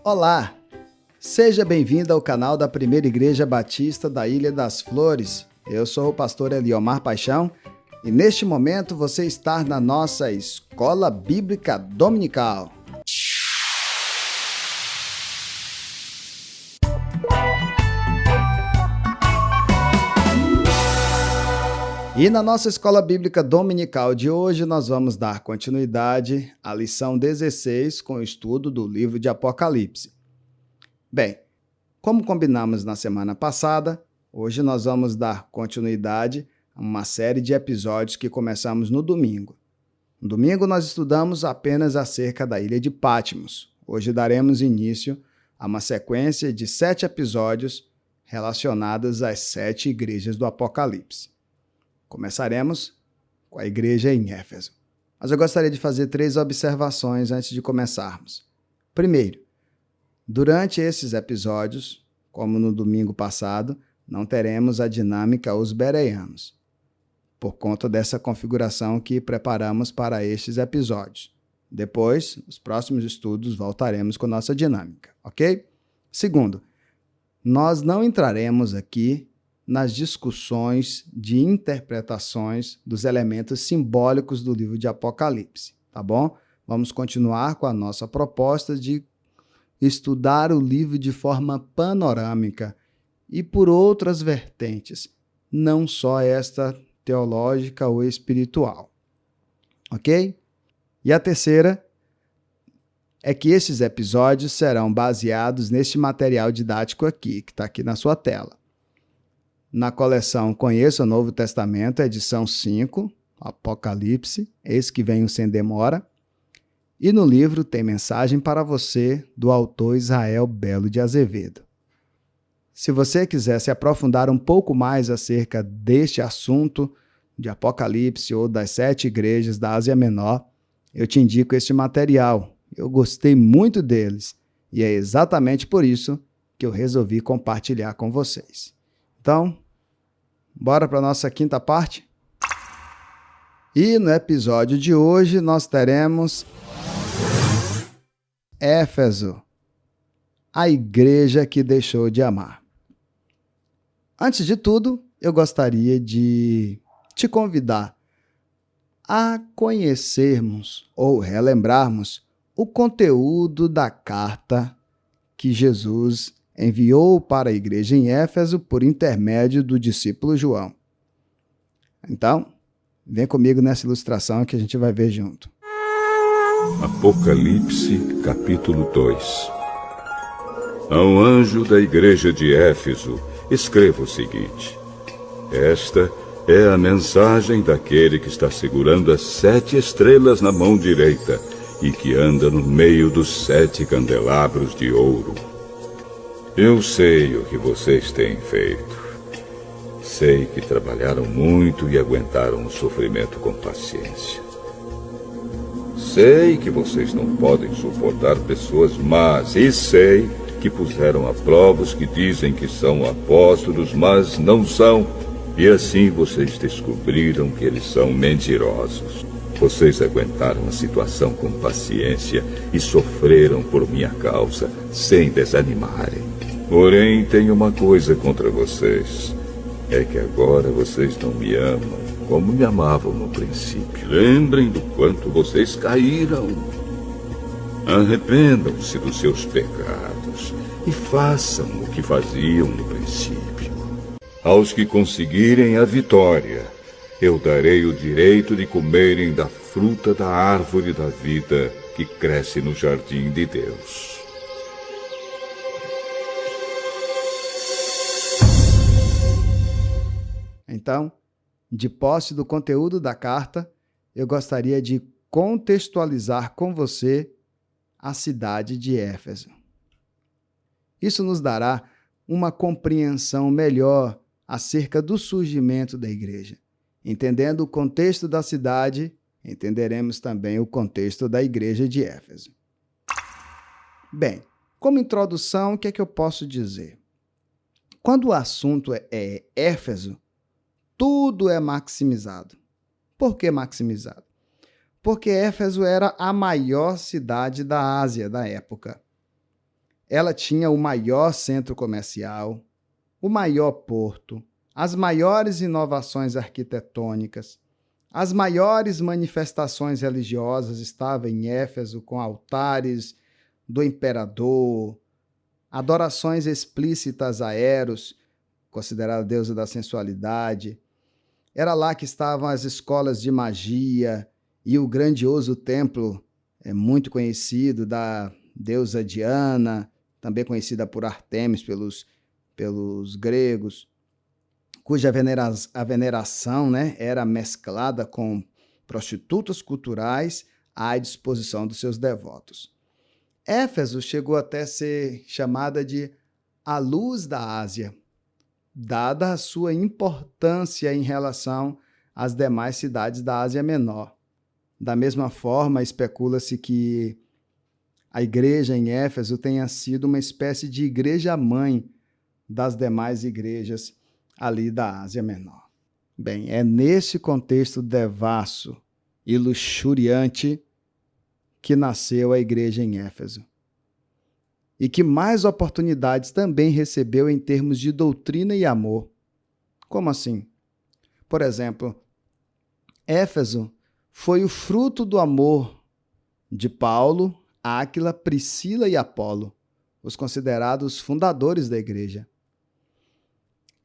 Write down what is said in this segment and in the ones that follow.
Olá! Seja bem-vindo ao canal da Primeira Igreja Batista da Ilha das Flores. Eu sou o pastor Eliomar Paixão e neste momento você está na nossa Escola Bíblica Dominical. E na nossa Escola Bíblica Dominical de hoje nós vamos dar continuidade à lição 16 com o estudo do livro de Apocalipse. Bem, como combinamos na semana passada, hoje nós vamos dar continuidade a uma série de episódios que começamos no domingo. No domingo nós estudamos apenas acerca da ilha de Patmos. Hoje daremos início a uma sequência de 7 episódios relacionados às 7 igrejas do Apocalipse. Começaremos com a igreja em Éfeso. Mas eu gostaria de fazer 3 observações antes de começarmos. Primeiro, durante esses episódios, como no domingo passado, não teremos a dinâmica os bereanos, por conta dessa configuração que preparamos para estes episódios. Depois, nos próximos estudos, voltaremos com nossa dinâmica, ok? Segundo, nós não entraremos aqui nas discussões de interpretações dos elementos simbólicos do livro de Apocalipse, tá bom? Vamos continuar com a nossa proposta de estudar o livro de forma panorâmica e por outras vertentes, não só esta teológica ou espiritual, ok? E a terceira é que esses episódios serão baseados neste material didático aqui, que está aqui na sua tela. Na coleção Conheça o Novo Testamento, edição 5, Apocalipse, eis que venho sem demora. E no livro Tem Mensagem para Você, do autor Israel Belo de Azevedo. Se você quiser se aprofundar um pouco mais acerca deste assunto de Apocalipse ou das 7 igrejas da Ásia Menor, eu te indico este material. Eu gostei muito deles e é exatamente por isso que eu resolvi compartilhar com vocês. Então, bora para a nossa quinta parte? E no episódio de hoje nós teremos Éfeso, a igreja que deixou de amar. Antes de tudo, eu gostaria de te convidar a conhecermos ou relembrarmos o conteúdo da carta que Jesus enviou para a igreja em Éfeso por intermédio do discípulo João. Então, vem comigo nessa ilustração que a gente vai ver junto. Apocalipse, capítulo 2. Ao anjo da igreja de Éfeso, escreva o seguinte: esta é a mensagem daquele que está segurando as 7 estrelas na mão direita e que anda no meio dos 7 candelabros de ouro. Eu sei o que vocês têm feito. Sei que trabalharam muito e aguentaram o sofrimento com paciência. Sei que vocês não podem suportar pessoas más e sei que puseram a prova os que dizem que são apóstolos, mas não são. E assim vocês descobriram que eles são mentirosos. Vocês aguentaram a situação com paciência e sofreram por minha causa, sem desanimarem. Porém, tenho uma coisa contra vocês. É que agora vocês não me amam como me amavam no princípio. Lembrem do quanto vocês caíram. Arrependam-se dos seus pecados e façam o que faziam no princípio. Aos que conseguirem a vitória, eu darei o direito de comerem da fruta da árvore da vida que cresce no jardim de Deus. Então, de posse do conteúdo da carta, eu gostaria de contextualizar com você a cidade de Éfeso. Isso nos dará uma compreensão melhor acerca do surgimento da igreja. Entendendo o contexto da cidade, entenderemos também o contexto da igreja de Éfeso. Bem, como introdução, o que é que eu posso dizer? Quando o assunto é Éfeso, tudo é maximizado. Por que maximizado? Porque Éfeso era a maior cidade da Ásia da época. ela tinha o maior centro comercial, o maior porto, as maiores inovações arquitetônicas, as maiores manifestações religiosas estavam em Éfeso, com altares do imperador, adorações explícitas a Eros, considerada a deusa da sensualidade. Era lá que estavam as escolas de magia e o grandioso templo, muito conhecido, da deusa Diana, também conhecida por Ártemis pelos gregos, cuja a veneração, né, era mesclada com prostitutas culturais à disposição dos seus devotos. Éfeso chegou até a ser chamada de a luz da Ásia, dada a sua importância em relação às demais cidades da Ásia Menor. Da mesma forma, especula-se que a igreja em Éfeso tenha sido uma espécie de igreja-mãe das demais igrejas ali da Ásia Menor. Bem, é nesse contexto devasso e luxuriante que nasceu a igreja em Éfeso. E que mais oportunidades também recebeu em termos de doutrina e amor. Como assim? Por exemplo, Éfeso foi o fruto do amor de Paulo, Áquila, Priscila e Apolo, os considerados fundadores da igreja.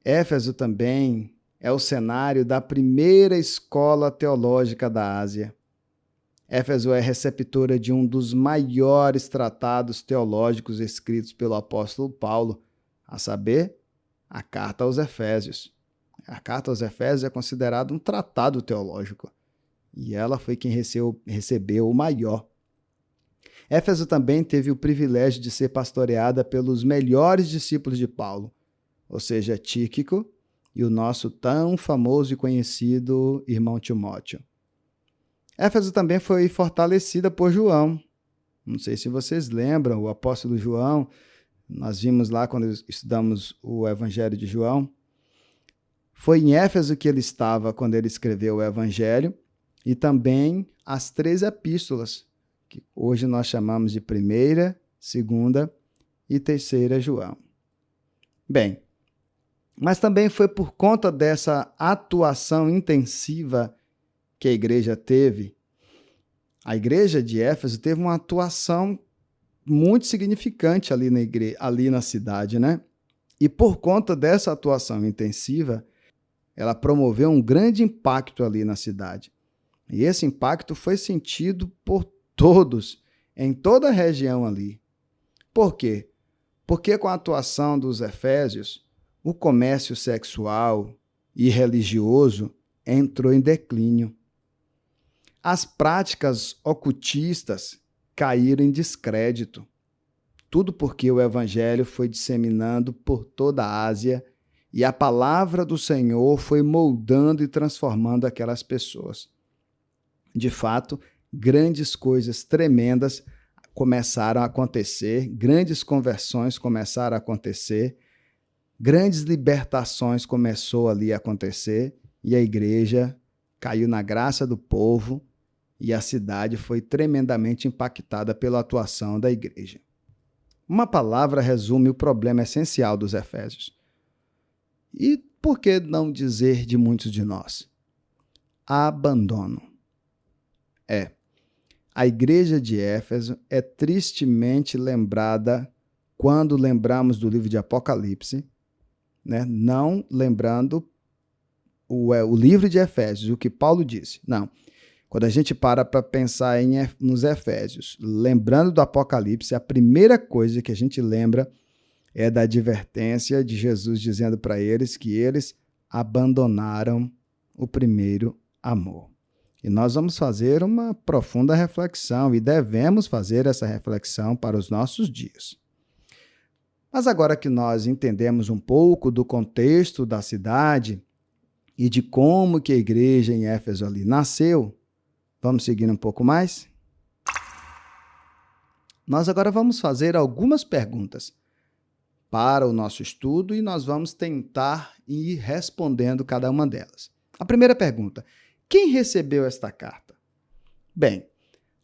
Éfeso também é o cenário da primeira escola teológica da Ásia. Éfeso é receptora de um dos maiores tratados teológicos escritos pelo apóstolo Paulo, a saber, a Carta aos Efésios. A Carta aos Efésios é considerada um tratado teológico, e ela foi quem recebeu o maior. Éfeso também teve o privilégio de ser pastoreada pelos melhores discípulos de Paulo, ou seja, Tíquico e o nosso tão famoso e conhecido irmão Timóteo. Éfeso também foi fortalecida por João. Não sei se vocês lembram, o apóstolo João, nós vimos lá quando estudamos o Evangelho de João. Foi em Éfeso que ele estava quando ele escreveu o Evangelho e também as 3 epístolas, que hoje nós chamamos de 1ª, 2ª e 3ª João. Bem, mas também foi por conta dessa atuação intensiva que a igreja teve. A igreja de Éfeso teve uma atuação muito significante ali na cidade, né? E por conta dessa atuação intensiva, ela promoveu um grande impacto ali na cidade. E esse impacto foi sentido por todos, em toda a região ali. Por quê? Porque com a atuação dos efésios, o comércio sexual e religioso entrou em declínio. As práticas ocultistas caíram em descrédito. Tudo porque o evangelho foi disseminando por toda a Ásia e a palavra do Senhor foi moldando e transformando aquelas pessoas. De fato, grandes coisas tremendas começaram a acontecer, grandes conversões começaram a acontecer, grandes libertações começou ali a acontecer e a igreja caiu na graça do povo e a cidade foi tremendamente impactada pela atuação da igreja. Uma palavra resume o problema essencial dos Efésios. E por que não dizer de muitos de nós? Abandono. A igreja de Éfeso é tristemente lembrada quando lembramos do livro de Apocalipse, né? Não lembrando o livro de Efésios, o que Paulo disse. Não. Quando a gente para pensar nos Efésios, lembrando do Apocalipse, a primeira coisa que a gente lembra é da advertência de Jesus dizendo para eles que eles abandonaram o primeiro amor. E nós vamos fazer uma profunda reflexão e devemos fazer essa reflexão para os nossos dias. Mas agora que nós entendemos um pouco do contexto da cidade e de como que a igreja em Éfeso ali nasceu, vamos seguir um pouco mais? Nós agora vamos fazer algumas perguntas para o nosso estudo e nós vamos tentar ir respondendo cada uma delas. A primeira pergunta: quem recebeu esta carta? Bem,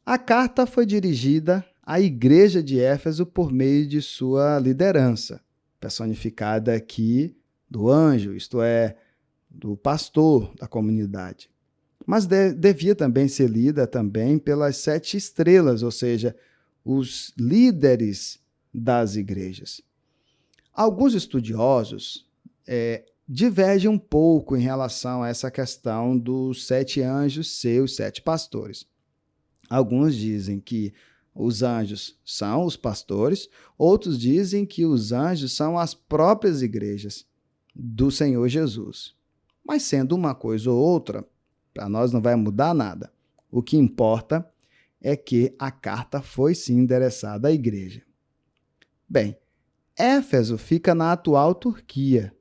a carta foi dirigida a igreja de Éfeso por meio de sua liderança, personificada aqui do anjo, isto é, do pastor da comunidade. Mas devia também ser lida também pelas 7 estrelas, ou seja, os líderes das igrejas. Alguns estudiosos divergem um pouco em relação a essa questão dos 7 anjos ser os 7 pastores. Alguns dizem que os anjos são os pastores, outros dizem que os anjos são as próprias igrejas do Senhor Jesus. Mas sendo uma coisa ou outra, para nós não vai mudar nada. O que importa é que a carta foi sim endereçada à igreja. Bem, Éfeso fica na atual Turquia.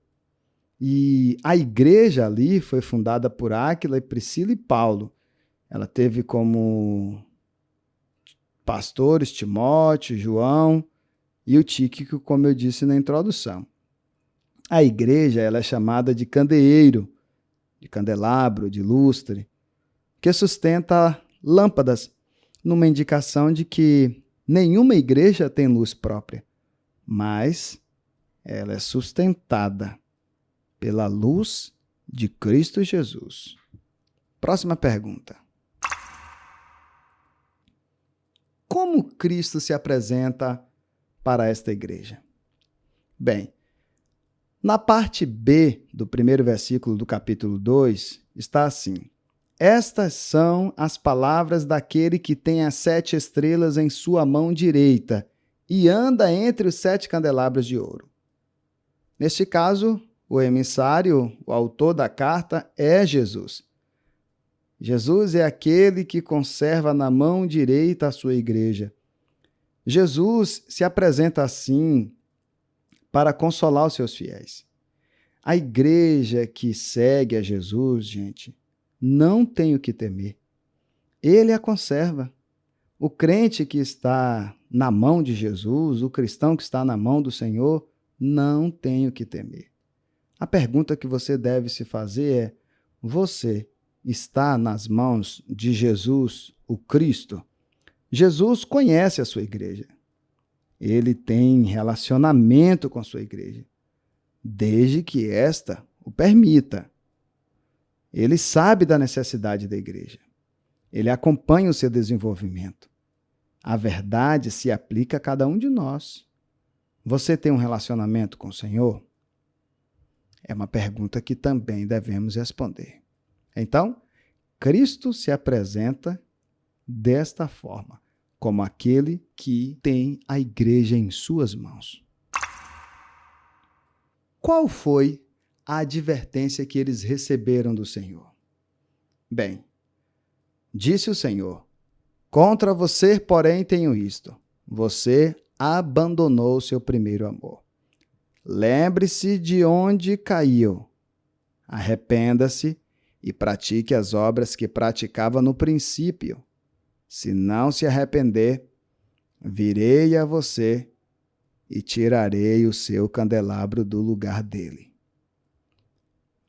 E a igreja ali foi fundada por Áquila, Priscila e Paulo. Ela teve como pastores Timóteo, João e o Tíquico, como eu disse na introdução. A igreja ela é chamada de candeeiro, de candelabro, de lustre, que sustenta lâmpadas, numa indicação de que nenhuma igreja tem luz própria, mas ela é sustentada pela luz de Cristo Jesus. Próxima pergunta. Como Cristo se apresenta para esta igreja? Bem, na parte B do primeiro versículo do capítulo 2, está assim: Estas são as palavras daquele que tem as 7 estrelas em sua mão direita e anda entre os 7 candelabros de ouro. Neste caso, o emissário, o autor da carta, é Jesus. Jesus é aquele que conserva na mão direita a sua igreja. Jesus se apresenta assim para consolar os seus fiéis. A igreja que segue a Jesus, gente, não tem o que temer. Ele a conserva. O crente que está na mão de Jesus, o cristão que está na mão do Senhor, não tem o que temer. A pergunta que você deve se fazer é: você está nas mãos de Jesus, o Cristo? Jesus conhece a sua igreja. Ele tem relacionamento com a sua igreja, desde que esta o permita. Ele sabe da necessidade da igreja. Ele acompanha o seu desenvolvimento. A verdade se aplica a cada um de nós. Você tem um relacionamento com o Senhor? É uma pergunta que também devemos responder. Então, Cristo se apresenta desta forma, como aquele que tem a igreja em suas mãos. Qual foi a advertência que eles receberam do Senhor? Bem, disse o Senhor: Contra você, porém, tenho isto: você abandonou seu primeiro amor. Lembre-se de onde caiu. Arrependa-se e pratique as obras que praticava no princípio. Se não se arrepender, virei a você e tirarei o seu candelabro do lugar dele.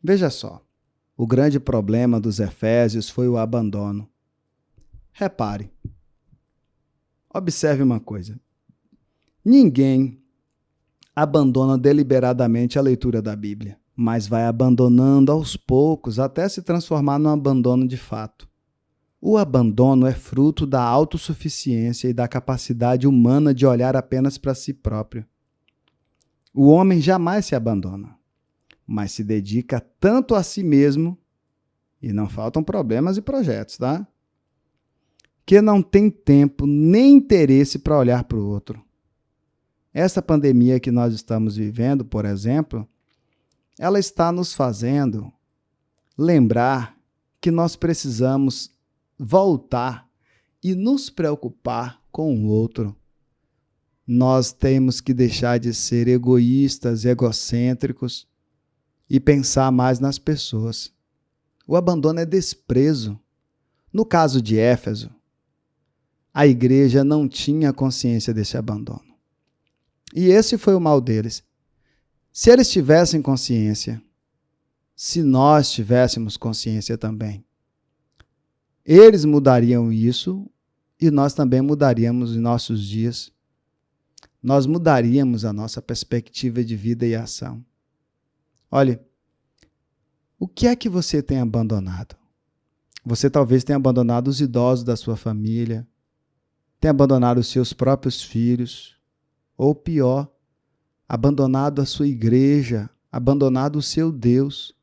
Veja só, o grande problema dos Efésios foi o abandono. Repare, observe uma coisa: ninguém abandona deliberadamente a leitura da Bíblia, mas vai abandonando aos poucos até se transformar num abandono de fato. O abandono é fruto da autossuficiência e da capacidade humana de olhar apenas para si próprio. O homem jamais se abandona, mas se dedica tanto a si mesmo, e não faltam problemas e projetos, tá? Que não tem tempo nem interesse para olhar para o outro. Essa pandemia que nós estamos vivendo, por exemplo, ela está nos fazendo lembrar que nós precisamos voltar e nos preocupar com o outro. Nós temos que deixar de ser egoístas, egocêntricos e pensar mais nas pessoas. O abandono é desprezo. No caso de Éfeso, a igreja não tinha consciência desse abandono. E esse foi o mal deles. Se eles tivessem consciência, se nós tivéssemos consciência também, eles mudariam isso e nós também mudaríamos os nossos dias. Nós mudaríamos a nossa perspectiva de vida e ação. Olhe, o que é que você tem abandonado? Você talvez tenha abandonado os idosos da sua família, tenha abandonado os seus próprios filhos, ou pior, abandonado a sua igreja, abandonado o seu Deus.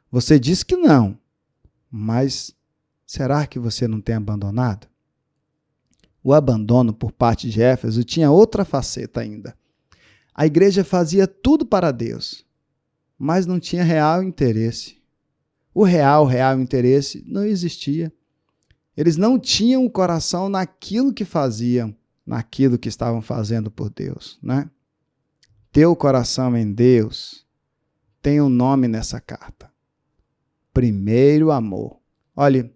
Você diz que não, mas será que você não tem abandonado? O abandono por parte de Éfeso tinha outra faceta ainda. A igreja fazia tudo para Deus, mas não tinha real interesse. O real interesse não existia. Eles não tinham o coração naquilo que faziam, naquilo que estavam fazendo por Deus, né? Ter o coração em Deus tem um nome nessa carta. Primeiro amor. Olhe,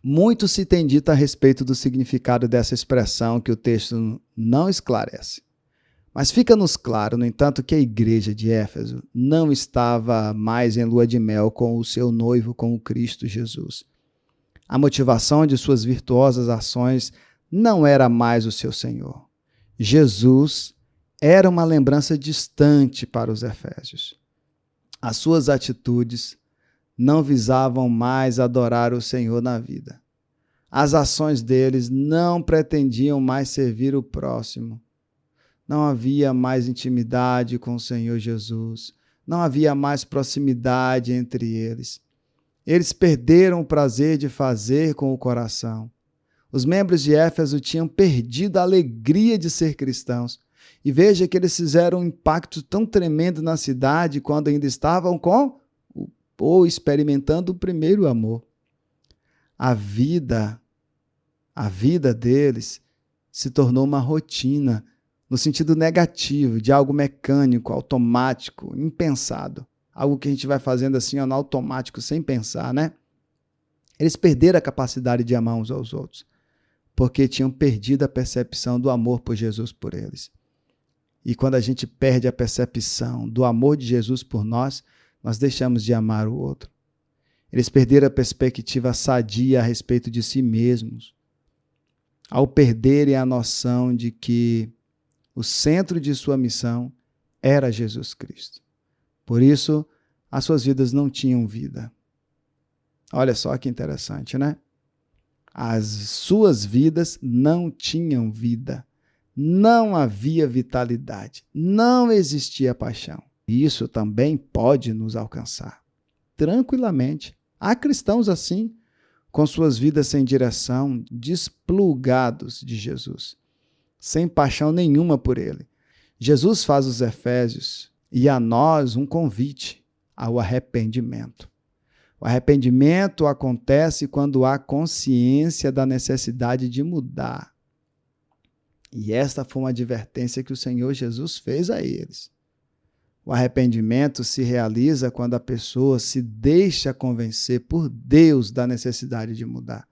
muito se tem dito a respeito do significado dessa expressão que o texto não esclarece. Mas fica-nos claro, no entanto, que a igreja de Éfeso não estava mais em lua de mel com o seu noivo, com o Cristo Jesus. A motivação de suas virtuosas ações não era mais o seu Senhor. Jesus era uma lembrança distante para os efésios. As suas atitudes não visavam mais adorar o Senhor na vida. As ações deles não pretendiam mais servir o próximo. Não havia mais intimidade com o Senhor Jesus. Não havia mais proximidade entre eles. Eles perderam o prazer de fazer com o coração. Os membros de Éfeso tinham perdido a alegria de ser cristãos. E veja que eles fizeram um impacto tão tremendo na cidade quando ainda estavam ou experimentando o primeiro amor. A vida deles se tornou uma rotina, no sentido negativo, de algo mecânico, automático, impensado. Algo que a gente vai fazendo assim, no automático, sem pensar, né? Eles perderam a capacidade de amar uns aos outros, porque tinham perdido a percepção do amor por Jesus por eles. E quando a gente perde a percepção do amor de Jesus por nós, nós deixamos de amar o outro. Eles perderam a perspectiva sadia a respeito de si mesmos, ao perderem a noção de que o centro de sua missão era Jesus Cristo. Por isso, as suas vidas não tinham vida. Olha só que interessante, né? As suas vidas não tinham vida. Não havia vitalidade. Não existia paixão. E isso também pode nos alcançar tranquilamente. Há cristãos assim, com suas vidas sem direção, desplugados de Jesus, sem paixão nenhuma por ele. Jesus faz aos Efésios e a nós um convite ao arrependimento. O arrependimento acontece quando há consciência da necessidade de mudar. E esta foi uma advertência que o Senhor Jesus fez a eles. O arrependimento se realiza quando a pessoa se deixa convencer por Deus da necessidade de mudar.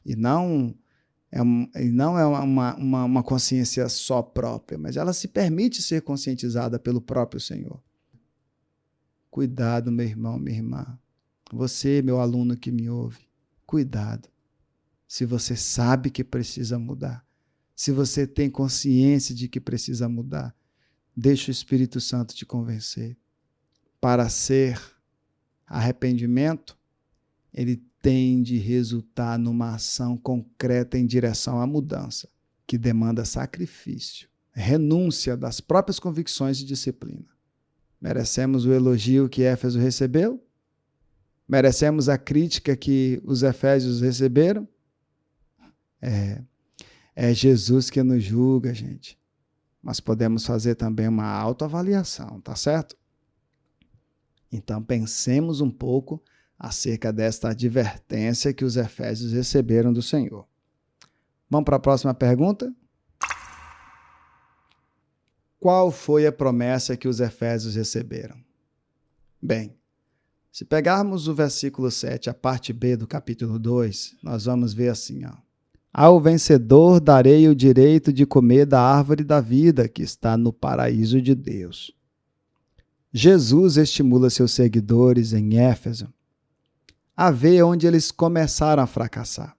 E não é uma consciência só própria, mas ela se permite ser conscientizada pelo próprio Senhor. Cuidado, meu irmão, minha irmã. Você, meu aluno que me ouve, cuidado. Se você sabe que precisa mudar, se você tem consciência de que precisa mudar, deixa o Espírito Santo te convencer. Para ser arrependimento, ele tem de resultar numa ação concreta em direção à mudança, que demanda sacrifício, renúncia das próprias convicções e disciplina. Merecemos o elogio que Éfeso recebeu? Merecemos a crítica que os efésios receberam? É Jesus que nos julga, gente. Mas podemos fazer também uma autoavaliação, tá certo? Então, pensemos um pouco acerca desta advertência que os efésios receberam do Senhor. Vamos para a próxima pergunta? Qual foi a promessa que os efésios receberam? Bem, se pegarmos o versículo 7, a parte B do capítulo 2, nós vamos ver assim, Ao vencedor darei o direito de comer da árvore da vida que está no paraíso de Deus. Jesus estimula seus seguidores em Éfeso a ver onde eles começaram a fracassar.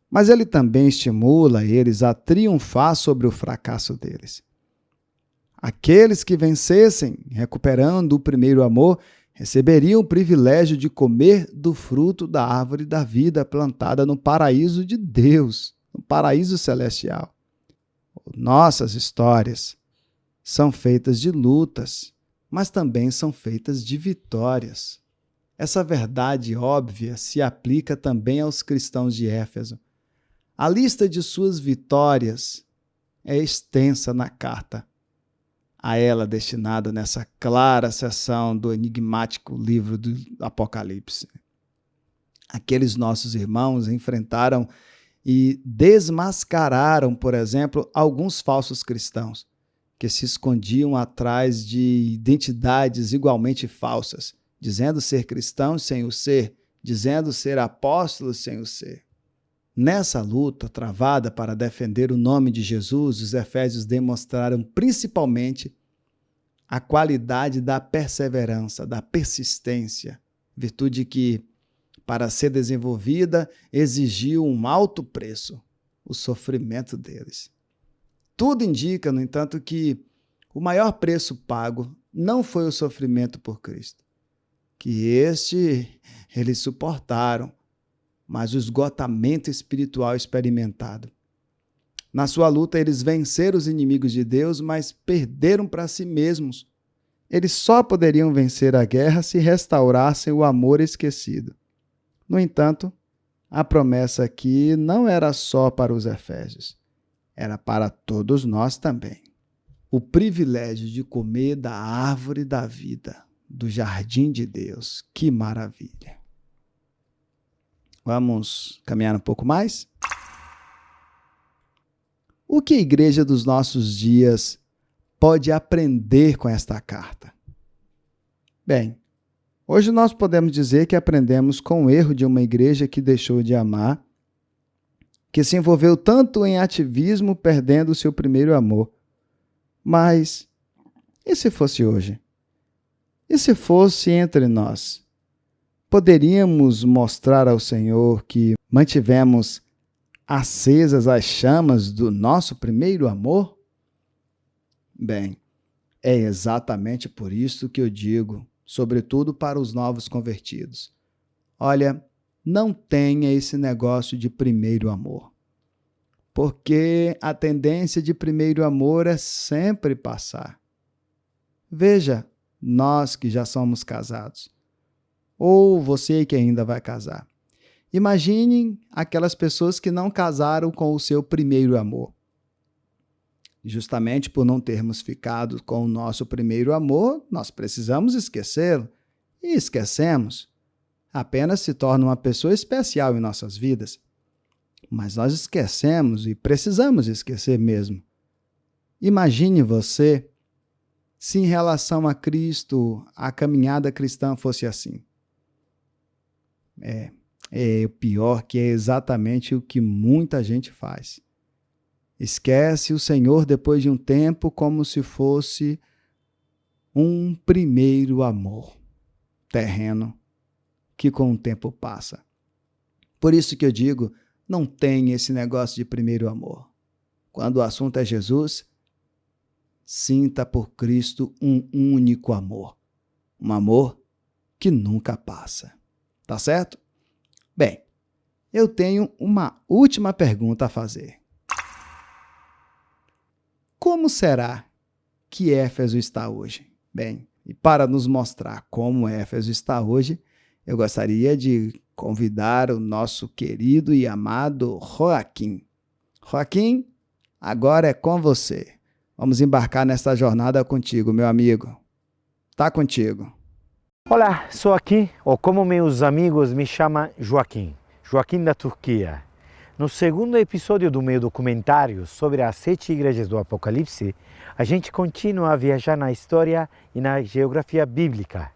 mas ele também estimula eles a triunfar sobre o fracasso deles. Aqueles que vencessem, recuperando o primeiro amor, receberiam o privilégio de comer do fruto da árvore da vida plantada no paraíso de Deus, no paraíso celestial. Nossas histórias são feitas de lutas, mas também são feitas de vitórias. Essa verdade óbvia se aplica também aos cristãos de Éfeso. A lista de suas vitórias é extensa na carta a ela destinada nessa clara seção do enigmático livro do Apocalipse. Aqueles nossos irmãos enfrentaram e desmascararam, por exemplo, alguns falsos cristãos que se escondiam atrás de identidades igualmente falsas, dizendo ser cristãos sem o ser, dizendo ser apóstolos sem o ser. Nessa luta travada para defender o nome de Jesus, os efésios demonstraram principalmente a qualidade da perseverança, da persistência, virtude que, para ser desenvolvida, exigiu um alto preço, o sofrimento deles. Tudo indica, no entanto, que o maior preço pago não foi o sofrimento por Cristo, que eles suportaram, mas o esgotamento espiritual experimentado. Na sua luta, eles venceram os inimigos de Deus, mas perderam para si mesmos. Eles só poderiam vencer a guerra se restaurassem o amor esquecido. No entanto, a promessa aqui não era só para os efésios, era para todos nós também. O privilégio de comer da árvore da vida, do jardim de Deus. Que maravilha! Vamos caminhar um pouco mais? O que a igreja dos nossos dias pode aprender com esta carta? Bem, hoje nós podemos dizer que aprendemos com o erro de uma igreja que deixou de amar, que se envolveu tanto em ativismo, perdendo o seu primeiro amor. Mas, e se fosse hoje? E se fosse entre nós? Poderíamos mostrar ao Senhor que mantivemos acesas as chamas do nosso primeiro amor? Bem, é exatamente por isso que eu digo, sobretudo para os novos convertidos. Olha, não tenha esse negócio de primeiro amor, porque a tendência de primeiro amor é sempre passar. Veja, nós que já somos casados, ou você que ainda vai casar. Imaginem aquelas pessoas que não casaram com o seu primeiro amor. Justamente por não termos ficado com o nosso primeiro amor, nós precisamos esquecê-lo. E esquecemos. Apenas se torna uma pessoa especial em nossas vidas. Mas nós esquecemos e precisamos esquecer mesmo. Imagine você se em relação a Cristo, a caminhada cristã fosse assim. O pior que é exatamente o que muita gente faz. Esquece o Senhor depois de um tempo como se fosse um primeiro amor terreno que com o tempo passa. Por isso que eu digo, não tem esse negócio de primeiro amor. Quando o assunto é Jesus, sinta por Cristo um único amor. Um amor que nunca passa. Tá certo? Bem, eu tenho uma última pergunta a fazer. Como será que Éfeso está hoje? Bem, e para nos mostrar como Éfeso está hoje, eu gostaria de convidar o nosso querido e amado Joaquim. Joaquim, agora é com você. Vamos embarcar nesta jornada contigo, meu amigo. Tá contigo. Olá, sou aqui, ou como meus amigos me chamam, Joaquim. Joaquim da Turquia. No segundo episódio do meu documentário sobre as 7 igrejas do Apocalipse, a gente continua a viajar na história e na geografia bíblica.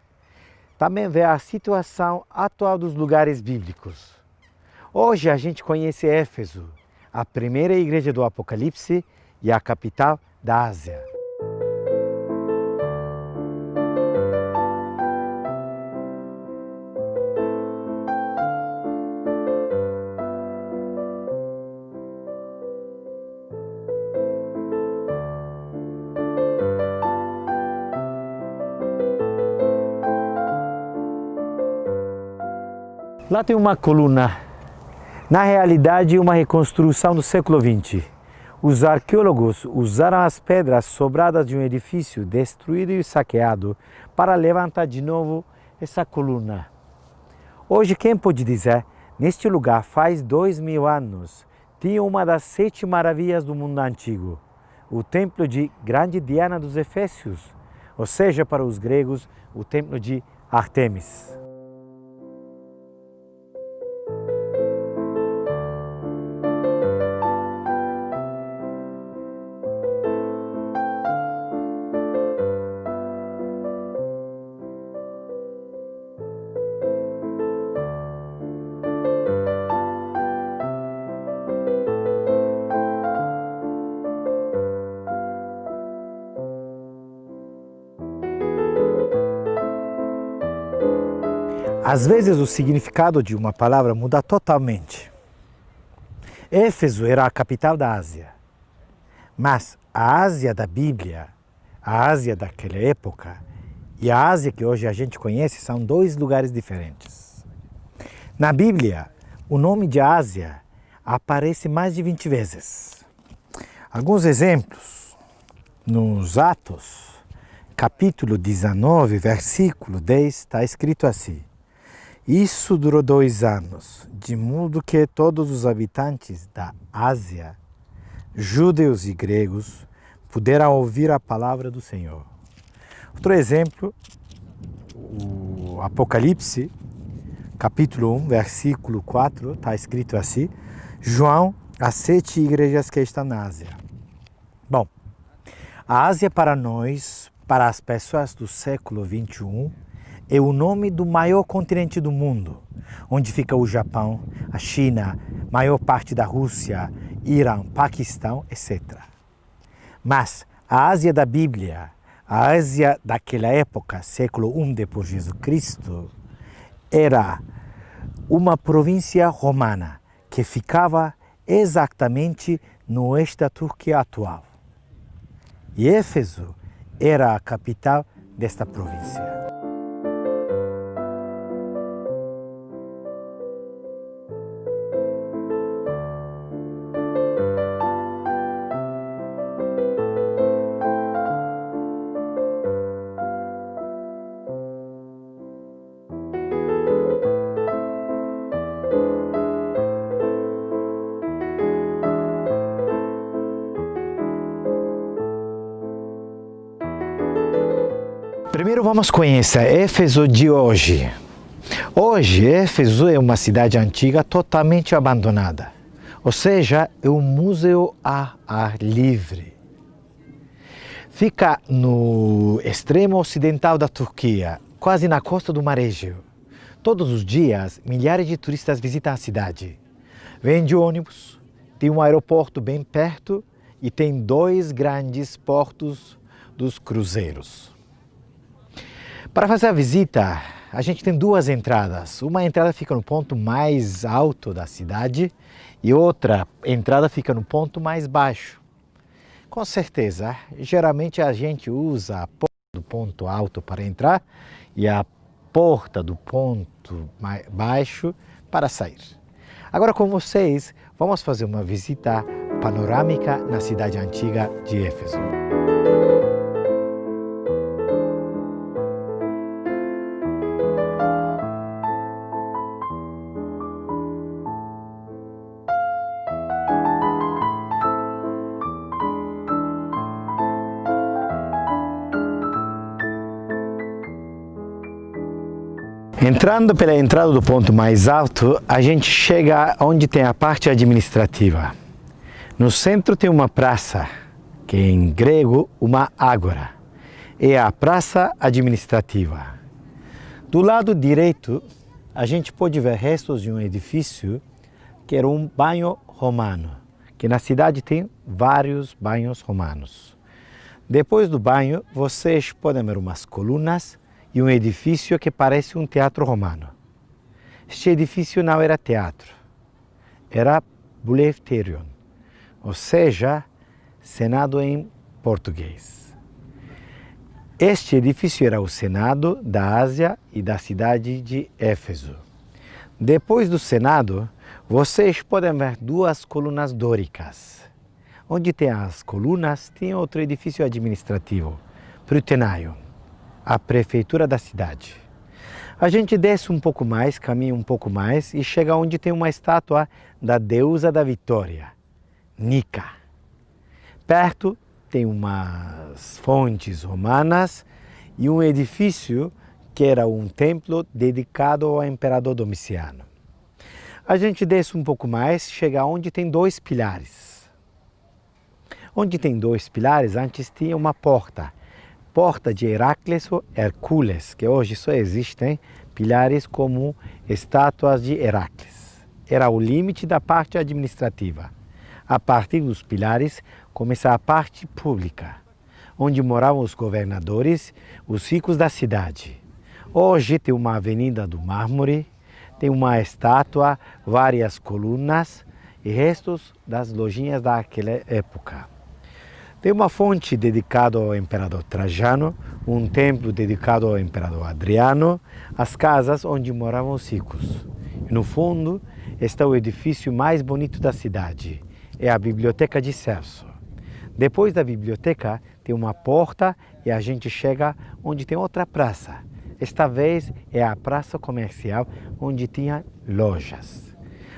Também vê a situação atual dos lugares bíblicos. Hoje a gente conhece Éfeso, a primeira igreja do Apocalipse e a capital da Ásia. Lá tem uma coluna. Na realidade, uma reconstrução do século XX. Os arqueólogos usaram as pedras sobradas de um edifício destruído e saqueado para levantar de novo essa coluna. Hoje, quem pode dizer, neste lugar faz 2000 anos, tinha uma das 7 maravilhas do mundo antigo, o templo de Grande Diana dos Efésios, ou seja, para os gregos, o templo de Ártemis. Às vezes o significado de uma palavra muda totalmente. Éfeso era a capital da Ásia, mas a Ásia da Bíblia, a Ásia daquela época e a Ásia que hoje a gente conhece são 2 lugares diferentes. Na Bíblia, o nome de Ásia aparece mais de 20 vezes. Alguns exemplos, nos Atos, capítulo 19, versículo 10, está escrito assim: isso durou 2 anos, de modo que todos os habitantes da Ásia, judeus e gregos, puderam ouvir a palavra do Senhor. Outro exemplo, o Apocalipse, capítulo 1, versículo 4, está escrito assim: João, as 7 igrejas que estão na Ásia. Bom, a Ásia para nós, para as pessoas do século XXI, é o nome do maior continente do mundo, onde fica o Japão, a China, maior parte da Rússia, Irã, Paquistão, etc. Mas a Ásia da Bíblia, a Ásia daquela época, século I depois de Jesus Cristo, era uma província romana que ficava exatamente no oeste da Turquia atual. E Éfeso era a capital desta província. Primeiro vamos conhecer Éfeso de hoje. Hoje, Éfeso é uma cidade antiga totalmente abandonada, ou seja, é um museu a ar livre. Fica no extremo ocidental da Turquia, quase na costa do Mar Egeu. Todos os dias, milhares de turistas visitam a cidade. Vêm de ônibus, tem um aeroporto bem perto e tem 2 grandes portos dos cruzeiros. Para fazer a visita, a gente tem 2 entradas. Uma entrada fica no ponto mais alto da cidade e outra entrada fica no ponto mais baixo. Com certeza, geralmente a gente usa a porta do ponto alto para entrar e a porta do ponto mais baixo para sair. Agora com vocês, vamos fazer uma visita panorâmica na cidade antiga de Éfeso. Entrando pela entrada do ponto mais alto, a gente chega onde tem a parte administrativa. No centro tem uma praça, que em grego uma ágora. É a praça administrativa. Do lado direito, a gente pode ver restos de um edifício que era um banho romano, que na cidade tem vários banhos romanos. Depois do banho, vocês podem ver umas colunas e um edifício que parece um teatro romano. Este edifício não era teatro, era Bouleuterion, ou seja, Senado em português. Este edifício era o Senado da Ásia e da cidade de Éfeso. Depois do Senado, vocês podem ver duas colunas dóricas. Onde tem as colunas, tem outro edifício administrativo, Prutenaio, a prefeitura da cidade. A gente desce um pouco mais, caminha um pouco mais e chega onde tem uma estátua da deusa da vitória, Nica. Perto tem umas fontes romanas e um edifício que era um templo dedicado ao imperador Domiciano. A gente desce um pouco mais, chega onde tem dois pilares. Onde tem dois pilares, antes tinha uma porta. Porta de Heracleso Hercules, que hoje só existem pilares como estátuas de Heracles. Era o limite da parte administrativa. A partir dos pilares, começa a parte pública, onde moravam os governadores, os ricos da cidade. Hoje tem uma avenida do mármore, tem uma estátua, várias colunas e restos das lojinhas daquela época. Tem uma fonte dedicada ao imperador Trajano, um templo dedicado ao imperador Adriano, as casas onde moravam os ricos. E no fundo está o edifício mais bonito da cidade, é a Biblioteca de Celso. Depois da biblioteca tem uma porta e a gente chega onde tem outra praça. Esta vez é a praça comercial onde tinha lojas.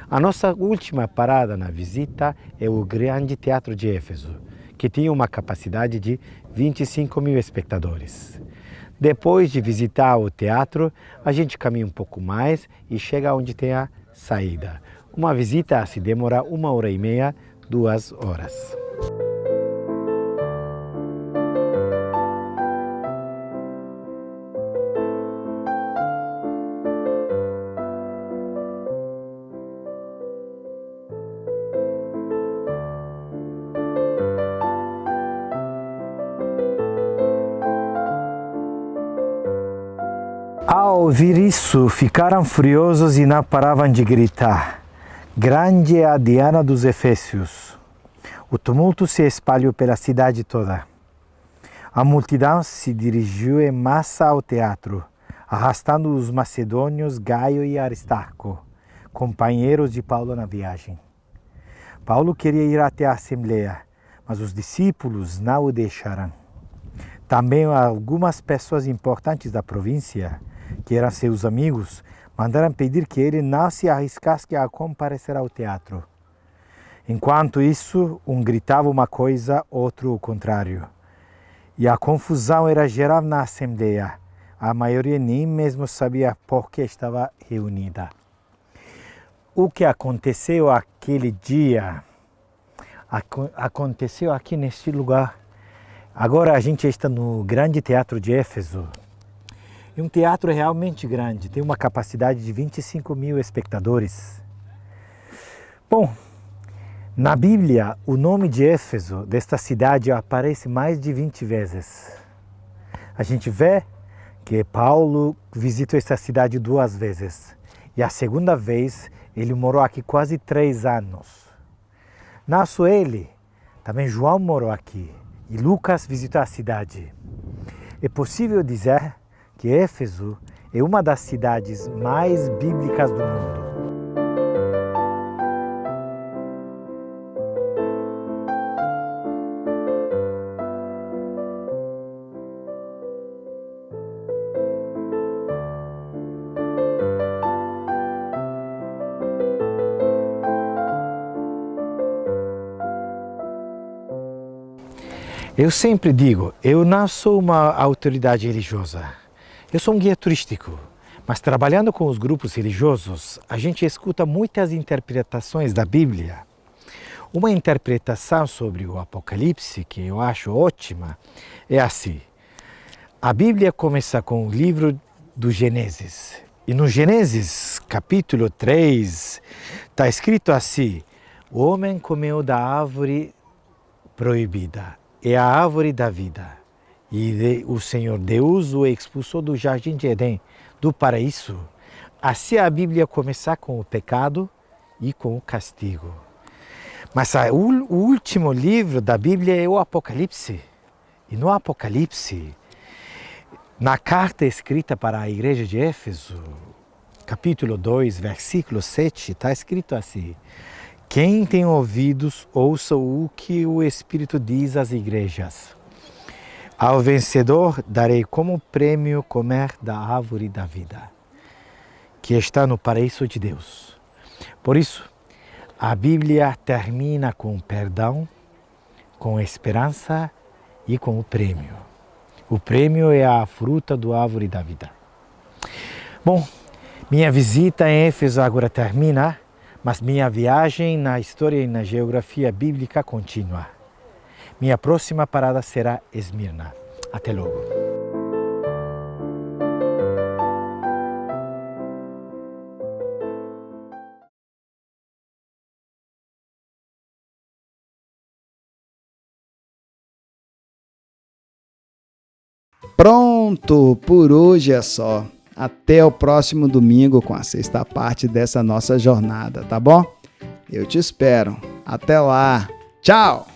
A nossa última parada na visita é o Grande Teatro de Éfeso, que tinha uma capacidade de 25 mil espectadores. Depois de visitar o teatro, a gente caminha um pouco mais e chega onde tem a saída. Uma visita se demora 1h30, 2 horas. Ao ouvir isso, ficaram furiosos e não paravam de gritar. Grande é a Diana dos Efésios. O tumulto se espalhou pela cidade toda. A multidão se dirigiu em massa ao teatro, arrastando os macedônios Gaio e Aristarco, companheiros de Paulo na viagem. Paulo queria ir até a Assembleia, mas os discípulos não o deixaram. Também algumas pessoas importantes da província, que eram seus amigos, mandaram pedir que ele não se arriscasse a comparecer ao teatro. Enquanto isso, um gritava uma coisa, outro o contrário. E a confusão era geral na Assembleia. A maioria nem mesmo sabia por que estava reunida. O que aconteceu aquele dia, aconteceu aqui neste lugar. Agora a gente está no Grande Teatro de Éfeso. É um teatro realmente grande, tem uma capacidade de 25 mil espectadores. Bom, na Bíblia, o nome de Éfeso, desta cidade, aparece mais de 20 vezes. A gente vê que Paulo visitou esta cidade 2 vezes. E a segunda vez, ele morou aqui quase 3 anos. Não só ele, também João morou aqui. E Lucas visitou a cidade. É possível dizer que Éfeso é uma das cidades mais bíblicas do mundo. Eu sempre digo, eu não sou uma autoridade religiosa. Eu sou um guia turístico, mas trabalhando com os grupos religiosos, a gente escuta muitas interpretações da Bíblia. Uma interpretação sobre o Apocalipse, que eu acho ótima, é assim. A Bíblia começa com o livro do Gênesis. E no Gênesis, capítulo 3, está escrito assim: o homem comeu da árvore proibida, é a árvore da vida. E o Senhor Deus o expulsou do jardim de Éden, do paraíso. Assim a Bíblia começa com o pecado e com o castigo. Mas o último livro da Bíblia é o Apocalipse. E no Apocalipse, na carta escrita para a igreja de Éfeso, capítulo 2, versículo 7, está escrito assim: quem tem ouvidos, ouça o que o Espírito diz às igrejas. Ao vencedor darei como prêmio comer da árvore da vida, que está no paraíso de Deus. Por isso, a Bíblia termina com perdão, com esperança e com o prêmio. O prêmio é a fruta da árvore da vida. Bom, minha visita em Éfeso agora termina, mas minha viagem na história e na geografia bíblica continua. Minha próxima parada será Esmirna. Até logo. Pronto, por hoje é só. Até o próximo domingo com a sexta parte dessa nossa jornada, tá bom? Eu te espero. Até lá. Tchau!